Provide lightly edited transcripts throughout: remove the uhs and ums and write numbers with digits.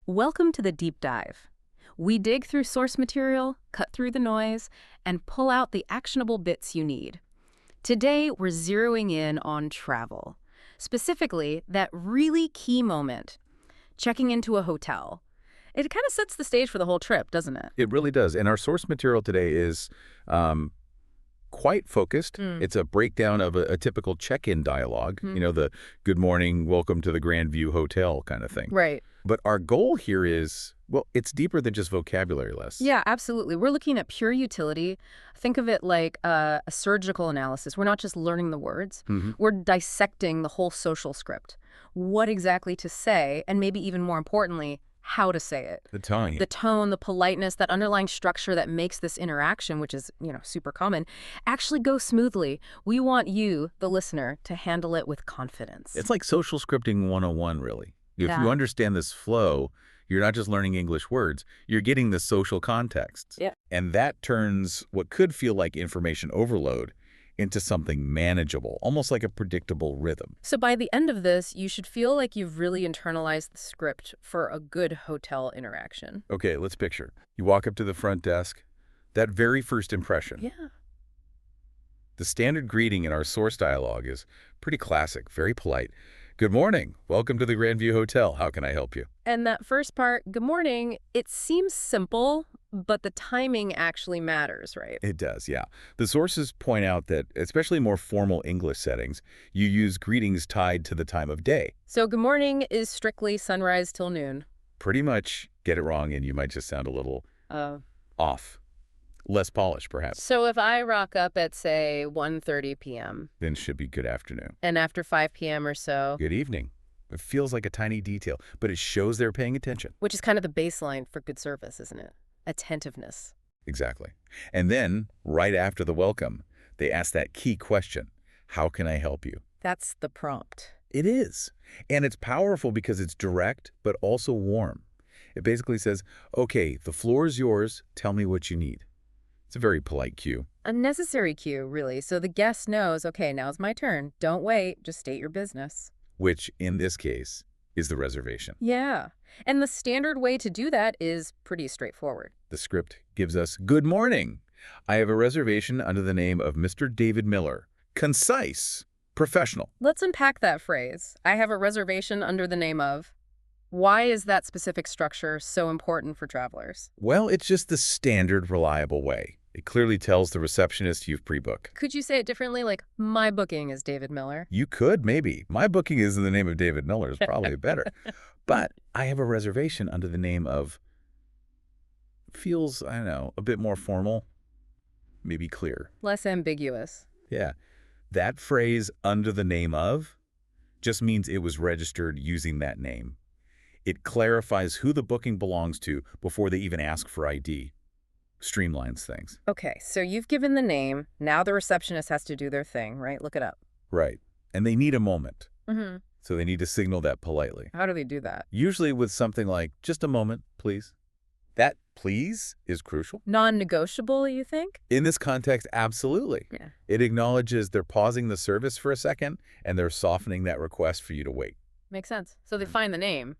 Welcome to the deep dive. We dig through source material, cut through the noise, and pull out the actionable bits you need. Today, we're zeroing in on travel. Specifically, that really key moment, checking into a hotel. It kind of sets the stage for the whole trip, doesn't it? It really does. And our source material today is quite focused. It's a breakdown of a typical check-in dialogue, the good morning, welcome to the Grand View Hotel kind of thing. Right. But our goal here is, well, it's deeper than just vocabulary lists. Yeah, absolutely. We're looking at pure utility. Think of it like a surgical analysis. We're not just learning the words. We're dissecting the whole social script. What exactly to say, and maybe even more importantly, how to say it. The tone. The tone, the politeness, that underlying structure that makes this interaction, which is, super common, actually go smoothly. We want you, the listener, to handle it with confidence. It's like social scripting 101, really. If Yeah. you understand this flow, you're not just learning English words, you're getting the social context. Yeah. And that turns what could feel like information overload into something manageable, almost like a predictable rhythm. So by the end of this, you should feel like you've really internalized the script for a good hotel interaction. Okay, let's picture. You walk up to the front desk, that very first impression. Yeah. The standard greeting in our source dialogue is pretty classic, very polite. Good morning. Welcome to the Grand View Hotel. How can I help you? And that first part, good morning, it seems simple, but the timing actually matters, right? It does, yeah. The sources point out that, especially in more formal English settings, you use greetings tied to the time of day. So good morning is strictly sunrise till noon. Pretty much get it wrong and you might just sound a little off. Less polished, perhaps. So if I rock up at, say, 1:30 p.m. Then should be good afternoon. and after 5 p.m. or so, Good evening. It feels like a tiny detail, but it shows they're paying attention. which is kind of the baseline for good service, isn't it? Attentiveness. Exactly. And then, right after the welcome, they ask that key question, how can I help you? That's the prompt. It is. And it's powerful because it's direct, but also warm. It basically says, okay, the floor is yours. Tell me what you need. It's a very polite cue. A necessary cue, really, so the guest knows, okay, now's my turn. Don't wait, just state your business. Which, in this case, is the reservation. Yeah. And the standard way to do that is pretty straightforward. The script gives us, good morning. I have a reservation under the name of Mr. David Miller. Concise, professional. Let's unpack that phrase. I have a reservation under the name of. Why is that specific structure so important for travelers? Well, it's just the standard, reliable way. It clearly tells the receptionist you've pre-booked. Could you say it differently, like, my booking is David Miller? You could, maybe. My booking is in the name of David Miller is probably better. But I have a reservation under the name of, feels, I don't know, a bit more formal, maybe clear. Less ambiguous. Yeah. That phrase, under the name of, just means it was registered using that name. It clarifies who the booking belongs to before they even ask for ID. Streamlines things. Okay, so you've given the name. Now the receptionist has to do their thing, right? Look it up. Right. And they need a moment. Mm-hmm. So they need to signal that politely. How do they do that? Usually with something like, just a moment, please. That please is crucial. Non-negotiable, you think? In this context, absolutely. Yeah. It acknowledges they're pausing the service for a second and they're softening that request for you to wait. Makes sense. So they find the name.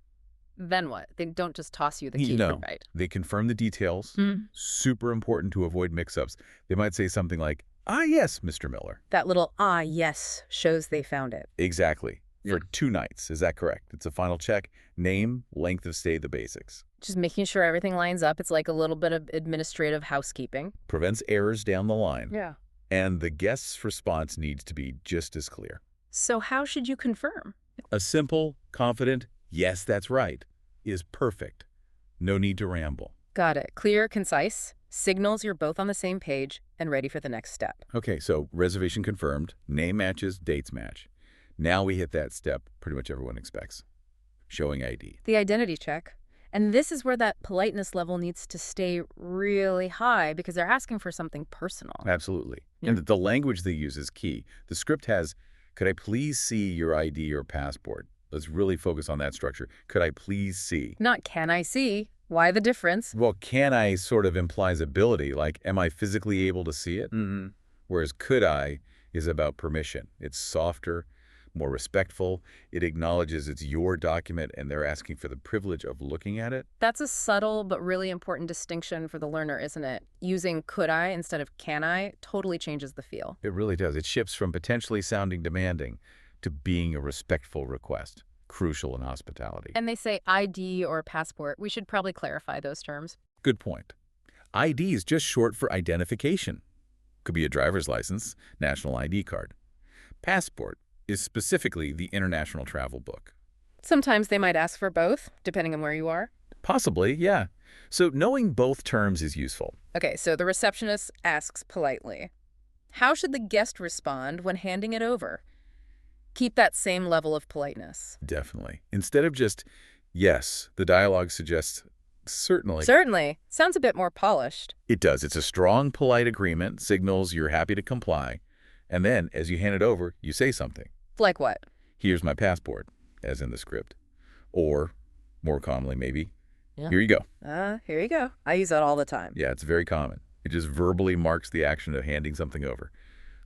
Then what? They don't just toss you the key, No. right? They confirm the details. Super important to avoid mix-ups. They might say something like, ah, yes, Mr. Miller. That little yes shows they found it. Exactly. For 2 nights. Is that correct? It's a final check. Name, length of stay, the basics. Just making sure everything lines up. It's like a little bit of administrative housekeeping. Prevents errors down the line. Yeah. And the guest's response needs to be just as clear. So how should you confirm? A simple, confident, yes, that's right, is perfect. No need to ramble. Got it. Clear, concise, signals you're both on the same page and ready for the next step. Okay, so reservation confirmed, name matches, dates match. Now we hit that step pretty much everyone expects. Showing ID. The identity check. And this is where that politeness level needs to stay really high because they're asking for something personal. Absolutely. Yeah. And the language they use is key. The script has, could I please see your ID or passport? Let's really focus on that structure. Could I please see? Not can I see? Why the difference? Well, can I sort of implies ability, like am I physically able to see it? Whereas could I is about permission. It's softer, more respectful. It acknowledges it's your document and they're asking for the privilege of looking at it. That's a subtle but really important distinction for the learner, isn't it? Using could I instead of can I totally changes the feel. It really does. It shifts from potentially sounding demanding to being a respectful request, crucial in hospitality. And they say ID or passport. We should probably clarify those terms. Good point. ID is just short for identification. Could be a driver's license, national ID card. Passport is specifically the international travel book. Sometimes they might ask for both, depending on where you are. Possibly, yeah. So knowing both terms is useful. Okay, so the receptionist asks politely, how should the guest respond when handing it over? Keep that same level of politeness. Definitely. Instead of just, yes, the dialogue suggests certainly. Certainly. Sounds a bit more polished. It does. It's a strong, polite agreement, signals you're happy to comply. And then, as you hand it over, you say something. Like what? Here's my passport, as in the script. Or, more commonly maybe, Yeah. here you go. Here you go. I use that all the time. Yeah, it's very common. It just verbally marks the action of handing something over.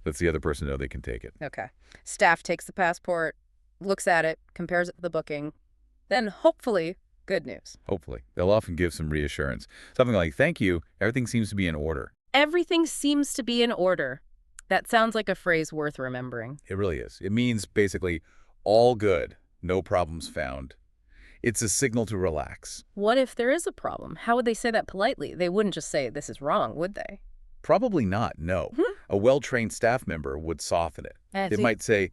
Lets the other person know they can take it. Okay. Staff takes the passport, looks at it, compares it to the booking. Then, hopefully, good news. Hopefully. They'll often give some reassurance. Something like, thank you, everything seems to be in order. Everything seems to be in order. That sounds like a phrase worth remembering. It really is. It means basically all good, no problems found. It's a signal to relax. What if there is a problem? How would they say that politely? They wouldn't just say, this is wrong, would they? Probably not, no. A well-trained staff member would soften it. They might say,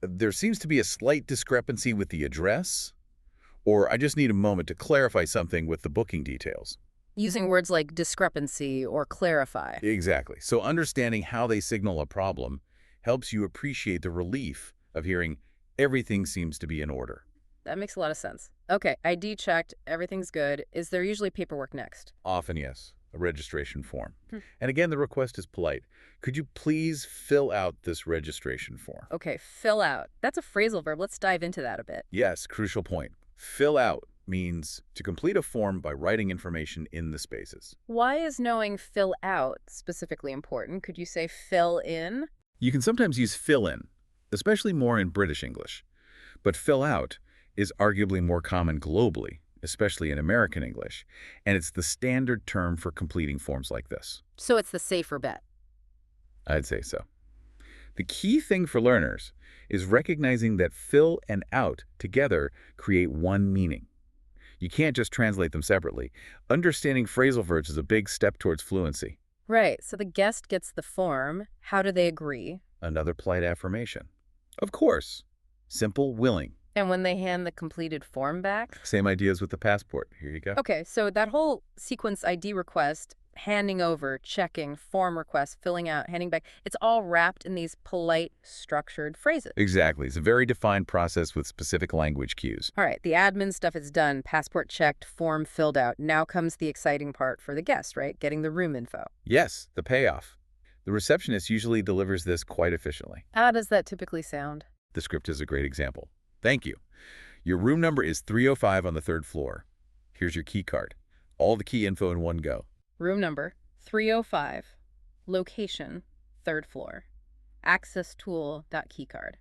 there seems to be a slight discrepancy with the address, or I just need a moment to clarify something with the booking details. Using words like discrepancy or clarify. Exactly. So understanding how they signal a problem helps you appreciate the relief of hearing everything seems to be in order. That makes a lot of sense. Okay, ID checked, everything's good. Is there usually paperwork next? Often, yes. A registration form. And again, the request is polite. Could you please fill out this registration form? Okay, fill out. That's a phrasal verb. Let's dive into that a bit. Yes, crucial point. Fill out means to complete a form by writing information in the spaces. Why is knowing fill out specifically important? Could you say fill in? You can sometimes use fill in, especially more in British English. But fill out is arguably more common globally, especially in American English, and it's the standard term for completing forms like this. So it's the safer bet. I'd say so. The key thing for learners is recognizing that fill and out together create one meaning. You can't just translate them separately. Understanding phrasal verbs is a big step towards fluency. Right, so the guest gets the form. How do they agree? Another polite affirmation. Of course. Simple, willing. And when they hand the completed form back? Same ideas with the passport. Here you go. Okay, so that whole sequence ID request, handing over, checking, form request, filling out, handing back, it's all wrapped in these polite, structured phrases. Exactly. It's a very defined process with specific language cues. All right, the admin stuff is done, passport checked, form filled out. Now comes the exciting part for the guest, right? Getting the room info. Yes, the payoff. The receptionist usually delivers this quite efficiently. How does that typically sound? The script is a great example. Thank you. Your room number is 305 on the 3rd floor. Here's your key card. All the key info in one go. Room number 305. Location 3rd floor. Access tool.keycard.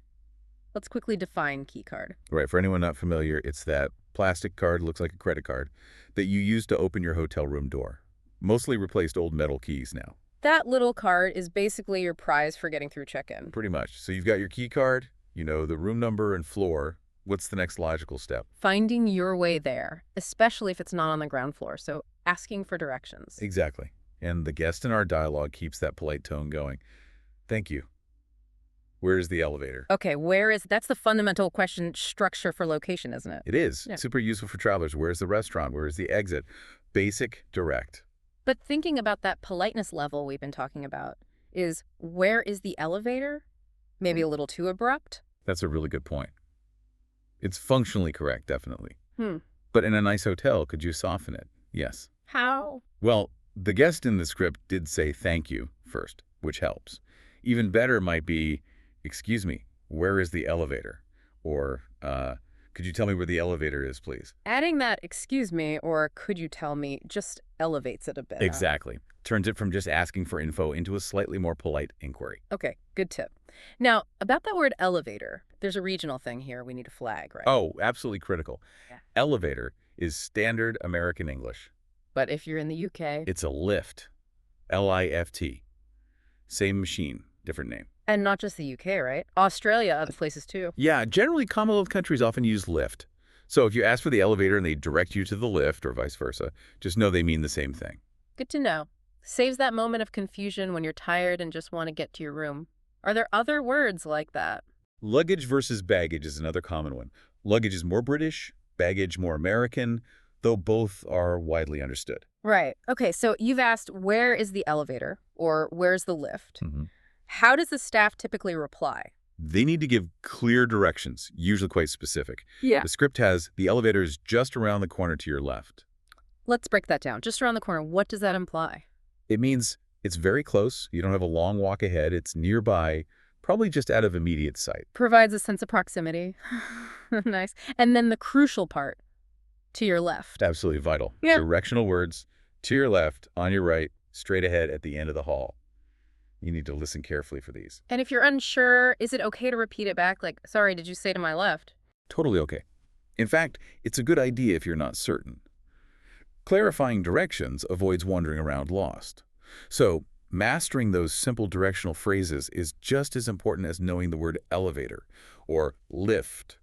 Let's quickly define keycard. Right, for anyone not familiar, it's that plastic card, looks like a credit card, that you use to open your hotel room door. Mostly replaced old metal keys now. That little card is basically your prize for getting through check-in. Pretty much. So you've got your key card, you know the room number and floor. What's the next logical step? Finding your way there, especially if it's not on the ground floor, so asking for directions. Exactly. And the guest in our dialogue keeps that polite tone going. Thank you. Where is the elevator? Okay, that's the fundamental question structure for location, isn't it? It is. Yeah. Super useful for travelers. Where's the restaurant? Where is the exit? Basic, direct. But thinking about that politeness level we've been talking about is, where is the elevator? Maybe a little too abrupt? That's a really good point. It's functionally correct, definitely. Hmm. But in a nice hotel, could you soften it? Yes. How? Well, the guest in the script did say thank you first, which helps. Even better might be, excuse me, where is the elevator? Or, could you tell me where the elevator is, please? Adding that excuse me or could you tell me just elevates it a bit. Exactly. Turns it from just asking for info into a slightly more polite inquiry. Okay, good tip. Now, about that word elevator, there's a regional thing here we need to flag, right? Oh, absolutely critical. Yeah. Elevator is standard American English. But if you're in the UK, It's a lift. L-I-F-T. Same machine, different name. and not just the UK, right? Australia, other places too. Yeah, generally Commonwealth countries often use lift. So if you ask for the elevator and they direct you to the lift or vice versa, just know they mean the same thing. Good to know. Saves that moment of confusion when you're tired and just want to get to your room. Are there other words like that? Luggage versus baggage is another common one. Luggage is more British, baggage more American, though both are widely understood. Right. Okay, so you've asked where is the elevator or where's the lift? hmm How does the staff typically reply? They need to give clear directions, usually quite specific. Yeah. The script has the elevator is just around the corner to your left. Let's break that down. Just around the corner, what does that imply? It means it's very close. You don't have a long walk ahead. It's nearby, probably just out of immediate sight. Provides a sense of proximity. Nice. And then the crucial part, to your left. Absolutely vital. Yeah. Directional words, to your left, on your right, straight ahead at the end of the hall. You need to listen carefully for these. And if you're unsure, is it okay to repeat it back? Like, sorry, did you say to my left? Totally okay. In fact, it's a good idea if you're not certain. Clarifying directions avoids wandering around lost. So, mastering those simple directional phrases is just as important as knowing the word elevator or lift,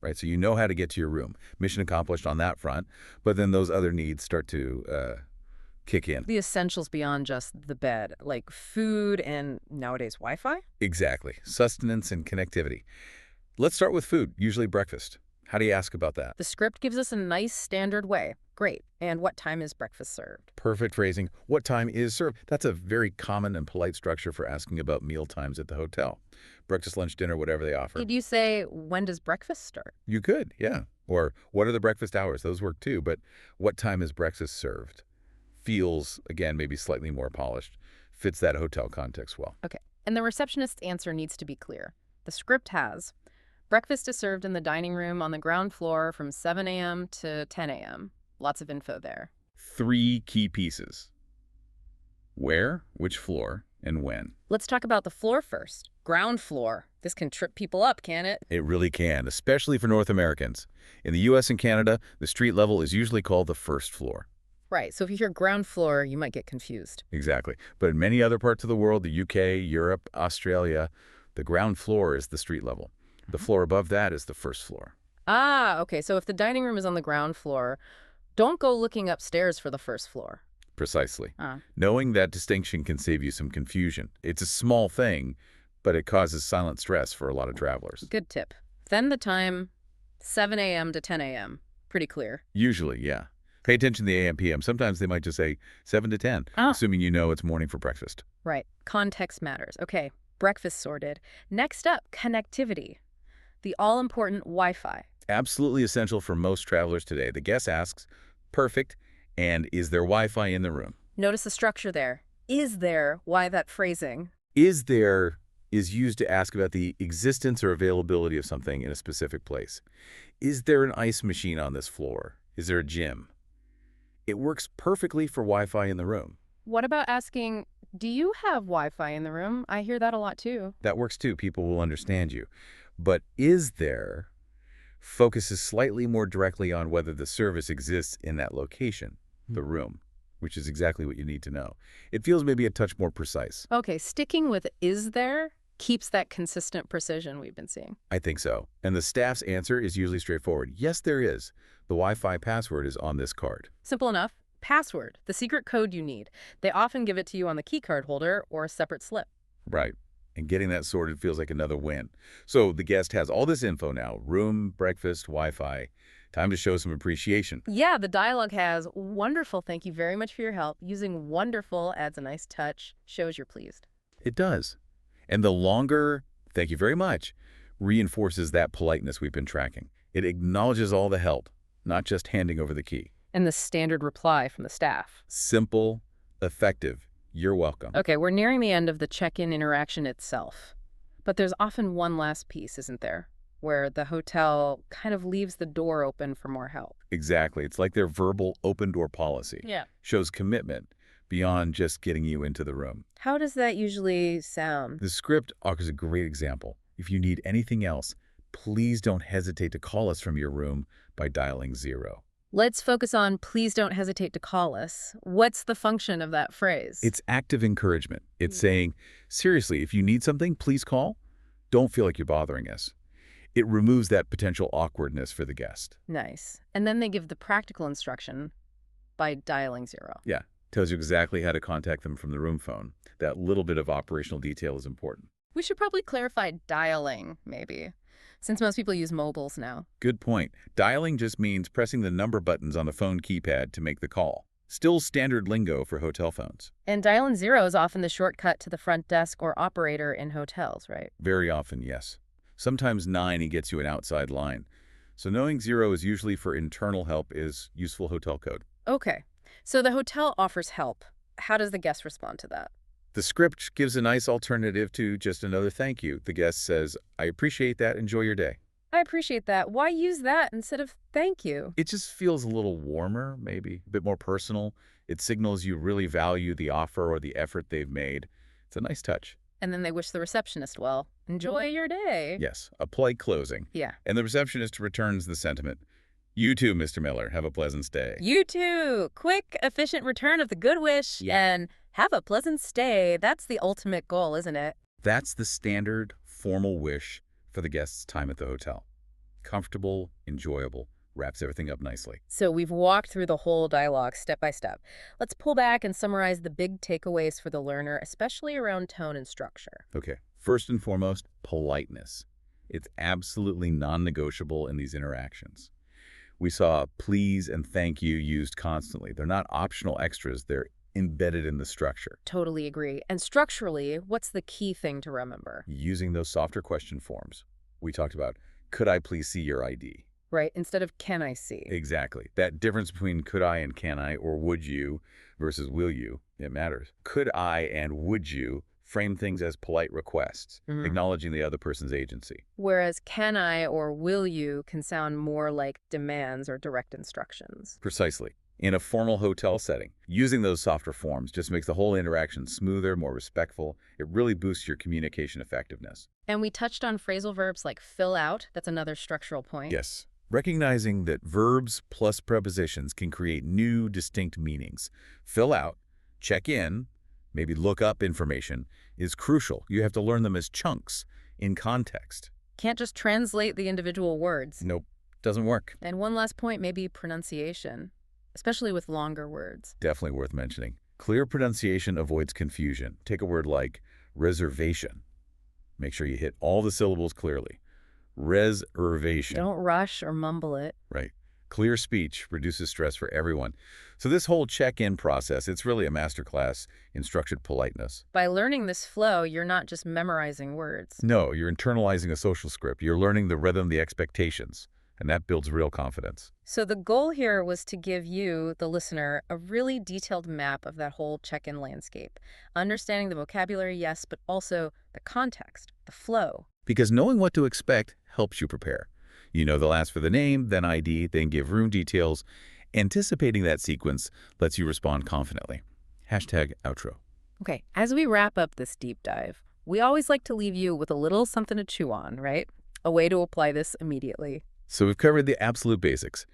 right? So you know how to get to your room. Mission accomplished on that front, but then those other needs start to kick in. The essentials beyond just the bed, like food and nowadays Wi-Fi? Exactly. Sustenance and connectivity. Let's start with food, usually breakfast. How do you ask about that? The script gives us a nice standard way. Great. And what time is breakfast served? Perfect phrasing. What time is served? That's a very common and polite structure for asking about meal times at the hotel. Breakfast, lunch, dinner, whatever they offer. Did you say, when does breakfast start? You could, yeah. Or what are the breakfast hours? Those work too. But what time is breakfast served? Feels, again, maybe slightly more polished. Fits that hotel context well. Okay. And the receptionist's answer needs to be clear. The script has, breakfast is served in the dining room on the ground floor from 7 a.m. to 10 a.m. Lots of info there. 3 key pieces. Where, which floor, and when. Let's talk about the floor first. Ground floor. This can trip people up, can it? It really can, especially for North Americans. In the U.S. and Canada, the street level is usually called the first floor. Right, so if you hear ground floor, you might get confused. Exactly. But in many other parts of the world, the UK, Europe, Australia, the ground floor is the street level. The floor above that is the first floor. Ah, okay, so if the dining room is on the ground floor, don't go looking upstairs for the first floor. Precisely. Ah. Knowing that distinction can save you some confusion. It's a small thing, but it causes silent stress for a lot of travelers. Good tip. Then the time, 7 a.m. to 10 a.m. Pretty clear. Usually, yeah. Pay attention to the AM, PM. Sometimes they might just say 7 to 10, assuming you know it's morning for breakfast. Right. Context matters. Okay, breakfast sorted. Next up, connectivity. The all-important Wi-Fi. Absolutely essential for most travelers today. The guest asks, perfect, and is there Wi-Fi in the room? Notice the structure there. Is there? Why that phrasing? Is there is used to ask about the existence or availability of something in a specific place. Is there an ice machine on this floor? Is there a gym? It works perfectly for Wi-Fi in the room. What about asking, do you have Wi-Fi in the room? I hear that a lot too. That works too. People will understand you. But is there focuses slightly more directly on whether the service exists in that location, the room, which is exactly what you need to know. It feels maybe a touch more precise. Okay, sticking with is there keeps that consistent precision we've been seeing. I think so. And the staff's answer is usually straightforward. Yes, there is. The Wi-Fi password is on this card. Simple enough. Password, the secret code you need. They often give it to you on the key card holder or a separate slip. Right. And getting that sorted feels like another win. So the guest has all this info now. Room, breakfast, Wi-Fi. Time to show some appreciation. Yeah, the dialogue has, wonderful, thank you very much for your help. Using wonderful adds a nice touch, shows you're pleased. It does. And the longer, thank you very much, reinforces that politeness we've been tracking. It acknowledges all the help, not just handing over the key. And the standard reply from the staff. Simple, effective. You're welcome. Okay, we're nearing the end of the check-in interaction itself. But there's often one last piece, isn't there? Where the hotel kind of leaves the door open for more help. Exactly. It's like their verbal open door policy. Yeah. Shows commitment beyond just getting you into the room. How does that usually sound? The script offers a great example. If you need anything else, please don't hesitate to call us from your room by dialing 0. Let's focus on please don't hesitate to call us. What's the function of that phrase? It's active encouragement. It's saying, seriously, if you need something, please call. Don't feel like you're bothering us. It removes that potential awkwardness for the guest. Nice. And then they give the practical instruction by dialing 0. Yeah, tells you exactly how to contact them from the room phone. That little bit of operational detail is important. We should probably clarify dialing, maybe, since most people use mobiles now. Good point. Dialing just means pressing the number buttons on the phone keypad to make the call. Still standard lingo for hotel phones. And dialing 0 is often the shortcut to the front desk or operator in hotels, right? Very often, yes. Sometimes 9 gets you an outside line. So knowing 0 is usually for internal help is useful hotel code. Okay. So the hotel offers help. How does the guest respond to that? The script gives a nice alternative to just another thank you. The guest says, I appreciate that. Enjoy your day. I appreciate that. Why use that instead of thank you? It just feels a little warmer, maybe, a bit more personal. It signals you really value the offer or the effort they've made. It's a nice touch. And then they wish the receptionist well. Enjoy your day. Yes, a polite closing. Yeah. And the receptionist returns the sentiment. You too, Mr. Miller. Have a pleasant stay. You too. Quick, efficient return of the good wish. Yeah. And have a pleasant stay. That's the ultimate goal, isn't it? That's the standard, formal wish for the guest's time at the hotel. Comfortable, enjoyable, wraps everything up nicely. So we've walked through the whole dialogue step by step. Let's pull back and summarize the big takeaways for the learner, especially around tone and structure. Okay. First and foremost, politeness. It's absolutely non-negotiable in these interactions. We saw please and thank you used constantly. They're not optional extras. They're embedded in the structure. Totally agree. And structurally, what's the key thing to remember? Using those softer question forms. We talked about, could I please see your ID? Right, instead of can I see? Exactly. That difference between could I and can I, or would you, versus will you, it matters. Could I and would you frame things as polite requests, acknowledging the other person's agency. Whereas can I or will you can sound more like demands or direct instructions. Precisely. In a formal hotel setting, using those softer forms just makes the whole interaction smoother, more respectful. It really boosts your communication effectiveness. And we touched on phrasal verbs like fill out. That's another structural point. Yes. Recognizing that verbs plus prepositions can create new, distinct meanings. Fill out, check in, maybe look up information is crucial. You have to learn them as chunks in context. Can't just translate the individual words. Nope, doesn't work. And one last point, maybe pronunciation, especially with longer words. Definitely worth mentioning. Clear pronunciation avoids confusion. Take a word like reservation. Make sure you hit all the syllables clearly. Reservation. Don't rush or mumble it. Right. Clear speech reduces stress for everyone. So this whole check-in process, it's really a masterclass in structured politeness. By learning this flow, you're not just memorizing words. No, you're internalizing a social script. You're learning the rhythm, the expectations, and that builds real confidence. So the goal here was to give you, the listener, a really detailed map of that whole check-in landscape. Understanding the vocabulary, yes, but also the context, the flow. Because knowing what to expect helps you prepare. You know they'll ask for the name, then ID, then give room details. Anticipating that sequence lets you respond confidently. #outro. Okay, as we wrap up this deep dive, we always like to leave you with a little something to chew on, right? A way to apply this immediately. So we've covered the absolute basics.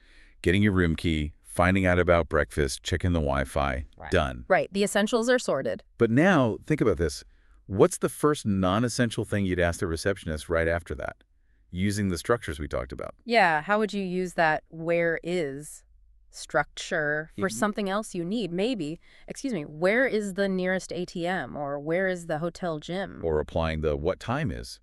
Getting your room key, finding out about breakfast, checking the Wi-Fi, done. Right, the essentials are sorted. But now, think about this. What's the first non-essential thing you'd ask the receptionist right after that? Using the structures we talked about. Yeah, how would you use that where is structure for something else you need? Maybe, where is the nearest ATM, or where is the hotel gym? Or applying the what time is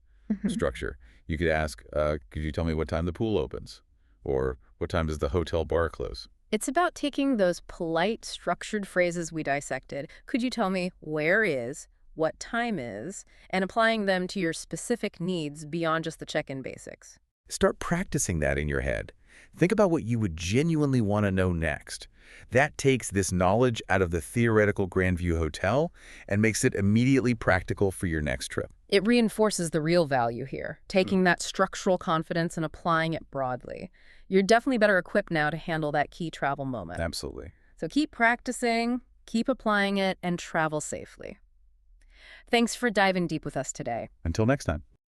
structure. You could ask, could you tell me what time the pool opens? Or what time does the hotel bar close? It's about taking those polite, structured phrases we dissected. Could you tell me where is, what time is, and applying them to your specific needs beyond just the check-in basics. Start practicing that in your head. Think about what you would genuinely want to know next. That takes this knowledge out of the theoretical Grandview Hotel and makes it immediately practical for your next trip. It reinforces the real value here, taking that structural confidence and applying it broadly. You're definitely better equipped now to handle that key travel moment. Absolutely. So keep practicing, Keep applying it and travel safely. Thanks for diving deep with us today. Until next time.